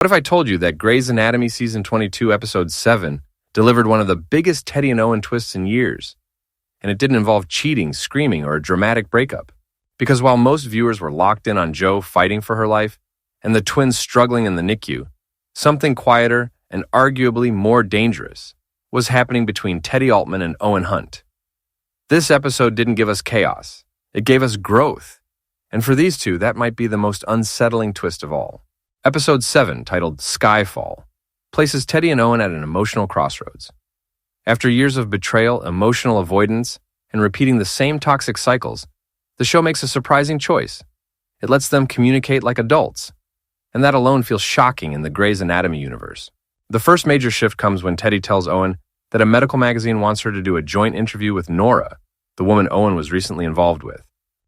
What if I told you that Grey's Anatomy Season 22, Episode 7 delivered one of the biggest Teddy and Owen twists in years? And it didn't involve cheating, screaming, or a dramatic breakup. Because while most viewers were locked in on Jo fighting for her life and the twins struggling in the NICU, something quieter and arguably more dangerous was happening between Teddy Altman and Owen Hunt. This episode didn't give us chaos. It gave us growth. And for these two, that might be the most unsettling twist of all. Episode 7, titled Skyfall, places Teddy and Owen at an emotional crossroads. After years of betrayal, emotional avoidance, and repeating the same toxic cycles, the show makes a surprising choice. It lets them communicate like adults, and that alone feels shocking in the Grey's Anatomy universe. The first major shift comes when Teddy tells Owen that a medical magazine wants her to do a joint interview with Nora, the woman Owen was recently involved with.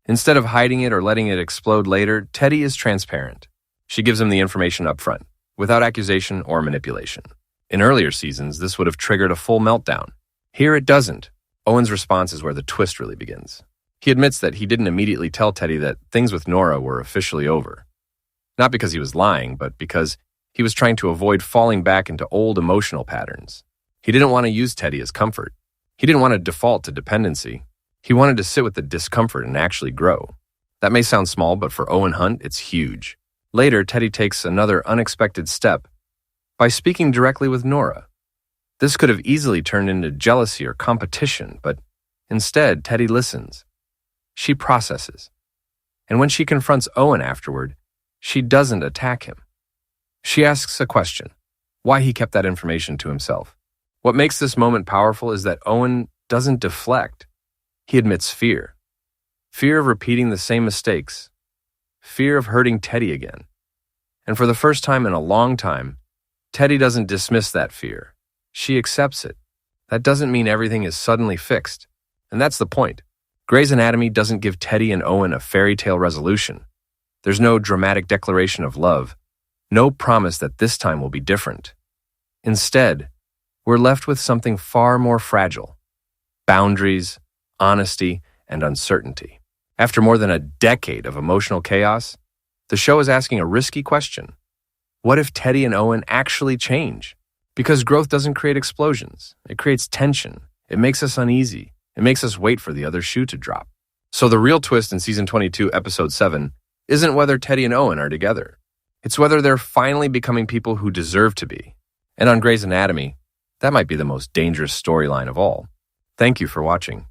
Instead of hiding it or letting it explode later, Teddy is transparent. She gives him the information up front, without accusation or manipulation. In earlier seasons, this would have triggered a full meltdown. Here it doesn't. Owen's response is where the twist really begins. He admits that he didn't immediately tell Teddy that things with Nora were officially over. Not because he was lying, but because he was trying to avoid falling back into old emotional patterns. He didn't want to use Teddy as comfort. He didn't want to default to dependency. He wanted to sit with the discomfort and actually grow. That may sound small, but for Owen Hunt, it's huge. Later, Teddy takes another unexpected step by speaking directly with Nora. This could have easily turned into jealousy or competition, but instead, Teddy listens. She processes. And when she confronts Owen afterward, she doesn't attack him. She asks a question: why he kept that information to himself. What makes this moment powerful is that Owen doesn't deflect. He admits fear. Fear of repeating the same mistakes. Fear of hurting Teddy again. And for the first time in a long time, Teddy doesn't dismiss that fear. She accepts it. That doesn't mean everything is suddenly fixed. And that's the point. Grey's Anatomy doesn't give Teddy and Owen a fairy tale resolution. There's no dramatic declaration of love. No promise that this time will be different. Instead, we're left with something far more fragile: boundaries, honesty, and uncertainty. After more than a decade of emotional chaos, the show is asking a risky question. What if Teddy and Owen actually change? Because growth doesn't create explosions. It creates tension. It makes us uneasy. It makes us wait for the other shoe to drop. So the real twist in Season 22, Episode 7, isn't whether Teddy and Owen are together. It's whether they're finally becoming people who deserve to be. And on Grey's Anatomy, that might be the most dangerous storyline of all. Thank you for watching.